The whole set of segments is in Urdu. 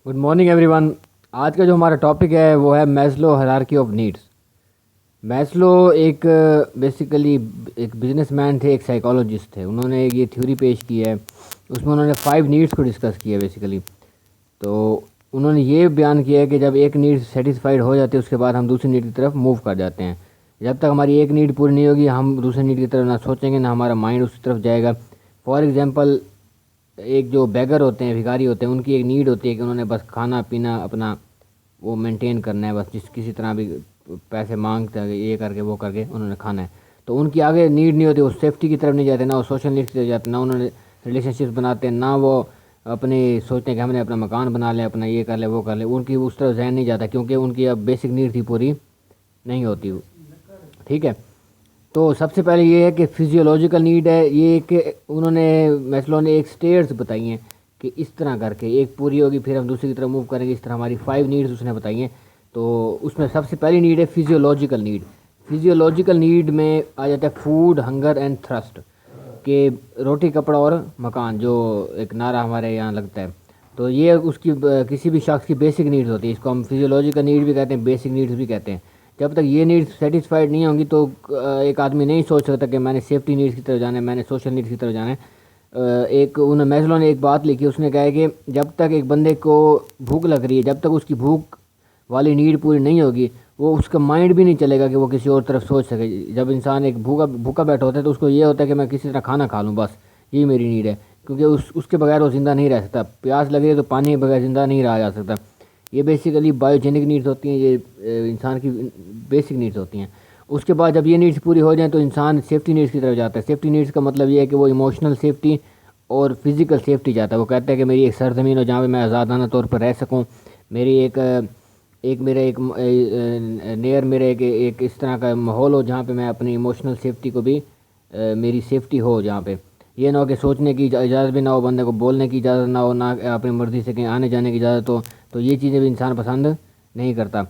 Good morning every one. آج کا جو ہمارا ٹاپک ہے وہ ہے Maslow hierarchy of needs. Maslow ایک بیسیکلی ایک بزنس مین تھے, ایک سائیکالوجسٹ تھے. انہوں نے یہ تھیوری پیش کی ہے, اس میں انہوں نے 5 نیڈس کو ڈسکس کیا ہے بیسیکلی. تو انہوں نے یہ بیان کیا ہے کہ جب ایک نیڈ سیٹسفائیڈ ہو جاتی ہے اس کے بعد ہم دوسری نیڈ کی طرف موو کر جاتے ہیں. جب تک ہماری ایک نیڈ پوری نہیں ہوگی ہم دوسری نیڈ کی طرف نہ سوچیں گے نہ ہمارا مائنڈ اس کی طرف جائے گا. فار ایگزامپل ایک جو بیگر ہوتے ہیں, بھکاری ہوتے ہیں, ان کی ایک نیڈ ہوتی ہے کہ انہوں نے بس کھانا پینا اپنا وہ مینٹین کرنا ہے, بس کسی طرح بھی پیسے مانگتے ہیں یہ کر کے وہ کر کے انہوں نے کھانا ہے. تو ان کی آگے نیڈ نہیں ہوتی, وہ سیفٹی کی طرف نہیں جاتے, نہ وہ سوشل نیڈ کی طرف جاتے, نہ انہوں نے ریلیشن شپس بناتے ہیں, نہ وہ اپنے سوچتے ہیں کہ ہم نے اپنا مکان بنا لیں, اپنا یہ کر لیں وہ کر لیں. ان کی اس طرف ذہن نہیں جاتا کیونکہ ان کی اب بیسک نیڈ تھی پوری نہیں ہوتی. ٹھیک ہے, تو سب سے پہلے یہ ہے کہ فزیولوجیکل نیڈ ہے. یہ کہ انہوں نے میسلو نے ایک سٹیئرز بتائی ہیں کہ اس طرح کر کے ایک پوری ہوگی پھر ہم دوسری کی طرف موو کریں گے. اس طرح ہماری 5 نیڈز اس نے بتائی ہیں. تو اس میں سب سے پہلی نیڈ ہے فزیولوجیکل نیڈ. فزیولوجیکل نیڈ میں آ جاتا ہے فوڈ, ہنگر اینڈ تھرسٹ, کہ روٹی کپڑا اور مکان, جو ایک نعرہ ہمارے یہاں لگتا ہے. تو یہ اس کی کسی بھی شخص کی بیسک نیڈز ہوتی ہے. اس کو ہم فزیولوجیکل نیڈ بھی کہتے ہیں, بیسک نیڈز بھی کہتے ہیں. جب تک یہ نیڈز سیٹسفائڈ نہیں ہوں گی تو ایک آدمی نہیں سوچ سکتا کہ میں نے سیفٹی نیڈز کی طرف جانا ہے, میں نے سوشل نیڈز کی طرف جانا ہے. ایک میسلو نے ایک بات لکھی, اس نے کہا ہے کہ جب تک ایک بندے کو بھوک لگ رہی ہے, جب تک اس کی بھوک والی نیڈ پوری نہیں ہوگی وہ اس کا مائنڈ بھی نہیں چلے گا کہ وہ کسی اور طرف سوچ سکے. جب انسان ایک بھوکا بیٹھا ہوتا ہے تو اس کو یہ ہوتا ہے کہ میں کسی طرح کھانا کھا لوں, بس یہی میری نیڈ ہے, کیونکہ اس کے بغیر وہ زندہ نہیں رہ سکتا. پیاس لگے تو پانی کے بغیر زندہ نہیں رہا جا سکتا. یہ بیسیکلی بایوجینک نیڈز ہوتی ہیں, یہ انسان کی بیسک نیڈز ہوتی ہیں. اس کے بعد جب یہ نیڈز پوری ہو جائیں تو انسان سیفٹی نیڈز کی طرف جاتا ہے. سیفٹی نیڈز کا مطلب یہ ہے کہ وہ ایموشنل سیفٹی اور فزیکل سیفٹی چاہتا ہے. وہ کہتا ہے کہ میری ایک سرزمین ہو جہاں پہ میں آزادانہ طور پر رہ سکوں, میری ایک میرا ایک نیئر میرے ایک اس طرح کا ماحول ہو جہاں پہ میں اپنی ایموشنل سیفٹی کو بھی میری سیفٹی ہو, جہاں پہ یہ نہ ہو کہ سوچنے کی اجازت بھی نہ ہو, بندے کو بولنے کی اجازت نہ ہو, نہ اپنی مرضی سے کہیں آنے جانے کی اجازت ہو. تو یہ چیزیں بھی انسان پسند نہیں کرتا.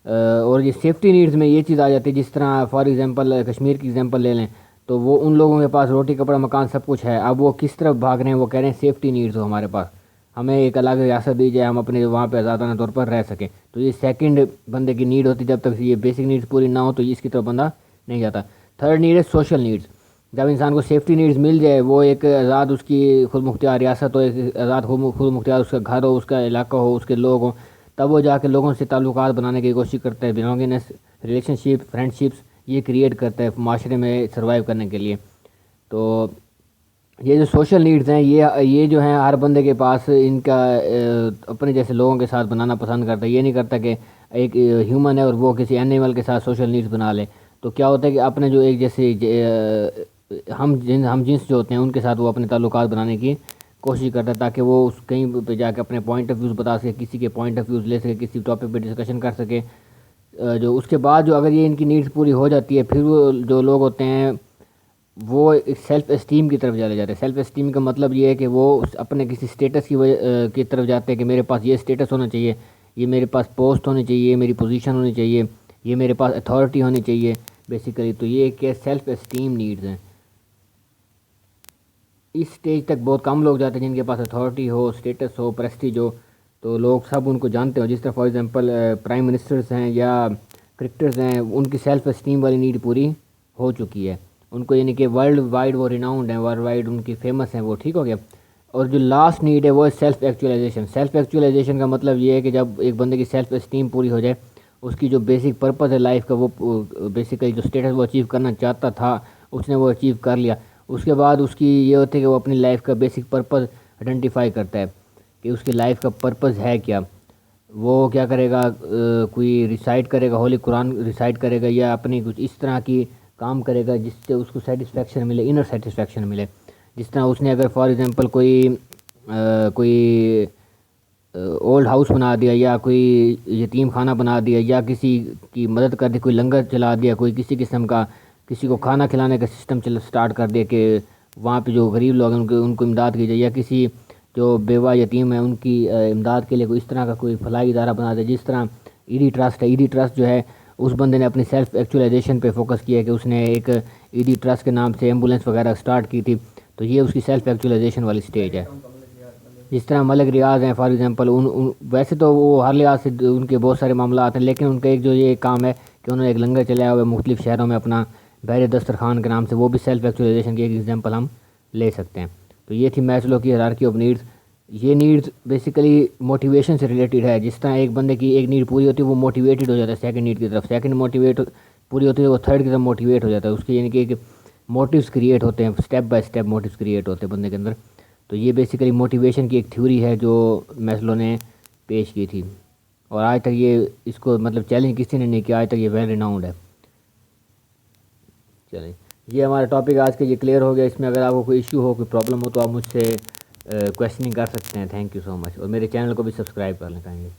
اور یہ سیفٹی نیڈز میں یہ چیز آ جاتی ہے, جس طرح فار ایگزامپل کشمیر کی ایگزامپل لے لیں تو وہ ان لوگوں کے پاس روٹی کپڑا مکان سب کچھ ہے. اب وہ کس طرف بھاگ رہے ہیں, وہ کہہ رہے ہیں سیفٹی نیڈز ہو ہمارے پاس, ہمیں ایک الگ ریاست دی جائے, ہم اپنے وہاں پہ آزادانہ طور پر رہ سکیں. تو یہ سیکنڈ بندے کی نیڈ ہوتی ہے. جب تک یہ بیسک نیڈز پوری نہ ہو تو اس کی طرف بندہ نہیں جاتا. تھرڈ نیڈ ہے سوشل نیڈز. جب انسان کو سیفٹی نیڈز مل جائے, وہ ایک آزاد اس کی خود مختار ریاست ہو, ایک آزاد خود مختار اس کا گھر ہو, اس کا علاقہ ہو, اس کے لوگ ہوں, تب وہ جا کے لوگوں سے تعلقات بنانے کی کوشش کرتا ہے. بلانگنس, ریلیشن شپ, فرینڈ شپس یہ کریٹ کرتا ہے معاشرے میں سروائیو کرنے کے لیے. تو یہ جو سوشل نیڈز ہیں یہ جو ہیں ہر بندے کے پاس ان کا اپنے جیسے لوگوں کے ساتھ بنانا پسند کرتا ہے. یہ نہیں کرتا کہ ایک ہیومن ہے اور وہ کسی اینیمل کے ساتھ سوشل نیڈز بنا لے. تو کیا ہوتا ہے کہ اپنے جو ایک جیسے ہم جنس جو ہوتے ہیں ان کے ساتھ وہ اپنے تعلقات بنانے کی کوشش کرتا ہے, تاکہ وہ کہیں پہ جا کے اپنے پوائنٹ آف ویوز بتا سکے, کسی کے پوائنٹ آف ویوز لے سکے, کسی ٹاپک پہ ڈسکشن کر سکے. جو اس کے بعد جو اگر یہ ان کی نیڈز پوری ہو جاتی ہے, پھر وہ جو لوگ ہوتے ہیں وہ ایک سیلف اسٹیم کی طرف چلے جاتے ہیں. سیلف اسٹیم کا مطلب یہ ہے کہ وہ اپنے کسی اسٹیٹس کی طرف جاتے ہیں کہ میرے پاس یہ اسٹیٹس ہونا چاہیے, یہ میرے پاس پوسٹ ہونی چاہیے, یہ میری پوزیشن ہونی چاہیے, یہ میرے پاس اتھارٹی ہونی چاہیے بیسیکلی. تو یہ کہ سیلف اسٹیم نیڈز ہیں. اس سٹیج تک بہت کم لوگ جاتے ہیں جن کے پاس اتھارٹی ہو, اسٹیٹس ہو, پریسٹیج ہو, تو لوگ سب ان کو جانتے ہو. جس طرح فار ایگزامپل پرائم منسٹرز ہیں یا کرکٹرز ہیں, ان کی سیلف اسٹیم والی نیڈ پوری ہو چکی ہے. ان کو یعنی کہ ورلڈ وائڈ وہ ریناؤنڈ ہیں, ورلڈ وائڈ ان کی فیمس ہیں, وہ ٹھیک ہو گیا. اور جو لاسٹ نیڈ ہے وہ ہے سیلف ایکچولائزیشن. سیلف ایکچولائزیشن کا مطلب یہ ہے کہ جب ایک بندے کی سیلف اسٹیم پوری ہو جائے, اس کی جو بیسک پرپز ہے لائف کا, وہ بیسیکلی جو اسٹیٹس وہ اچیو کرنا چاہتا تھا اس نے وہ اچیو کر لیا. اس کے بعد اس کی یہ ہوتی ہے کہ وہ اپنی لائف کا بیسک پرپز آئیڈینٹیفائی کرتا ہے کہ اس کی لائف کا پرپز ہے کیا. وہ کیا کرے گا, کوئی ریسائٹ کرے گا, ہولی قرآن ریسائٹ کرے گا, یا اپنی کچھ اس طرح کی کام کرے گا جس سے اس کو سیٹسفیکشن ملے, انر سیٹسفیکشن ملے. جس طرح اس نے اگر فار ایگزامپل کوئی اولڈ ہاؤس بنا دیا, یا کوئی یتیم خانہ بنا دیا, یا کسی کی مدد کر دی, کوئی لنگر چلا دیا, کوئی کسی قسم کا کسی کو کھانا کھلانے کا سسٹم سٹارٹ کر دیا کہ وہاں پہ جو غریب لوگ ہیں ان کو امداد کی جائے, یا کسی جو بیوہ یتیم ہے ان کی امداد کے لیے کوئی اس طرح کا کوئی فلاحی ادارہ بنا دیا. جس طرح ای ڈی ٹرسٹ ہے, ای ڈی ٹرسٹ جو ہے اس بندے نے اپنی سیلف ایکچولائزیشن پہ فوکس کیا ہے کہ اس نے ایک ای ڈی ٹرسٹ کے نام سے ایمبولینس وغیرہ سٹارٹ کی تھی. تو یہ اس کی سیلف ایکچولائزیشن والی سٹیج ہے. جس طرح ملک ریاض ہیں فار ایگزامپل، ویسے تو وہ ہر لحاظ سے ان کے بہت سارے معاملات ہیں، لیکن ان کا ایک جو یہ کام ہے کہ انہوں نے ایک لنگر چلایا ہوا ہے مختلف شہروں میں اپنا بحر دسترخوان کے نام سے، وہ بھی سیلف ایکچولائزیشن کی ایک ایگزامپل ہم لے سکتے ہیں۔ تو یہ تھی میسلو کی ہیرارکی آف نیڈس۔ یہ نیڈز بیسیکلی موٹیویشن سے ریلیٹڈ ہے، جس طرح ایک بندے کی ایک نیڈ پوری ہوتی ہے وہ موٹیویٹڈ ہو جاتا ہے سیکنڈ نیڈ کی طرف، سیکنڈ موٹیویٹ پوری ہوتی ہے وہ تھرڈ کی طرف موٹیویٹ ہو جاتا ہے، اس کے یعنی کہ ایک موٹیوز کریٹ ہوتے ہیں، step by step motives create ہوتے ہیں بندے کے اندر۔ تو یہ بیسیکلی موٹیویشن کی ایک تھیوری ہے جو میسلو نے پیش کی تھی، اور آج تک یہ اس کو مطلب چیلنج کسی نے نہیں کیا، آج تک یہ ویل ریناؤنڈ ہے۔ چلیں، یہ ہمارا ٹاپک آج کے یہ کلیئر ہو گیا۔ اس میں اگر آپ کو کوئی ایشو ہو، کوئی پرابلم ہو تو آپ مجھ سے کویشچننگ کر سکتے ہیں۔ تھینک یو سو مچ، اور میرے چینل کو بھی سبسکرائب کر لیں کہیں گے۔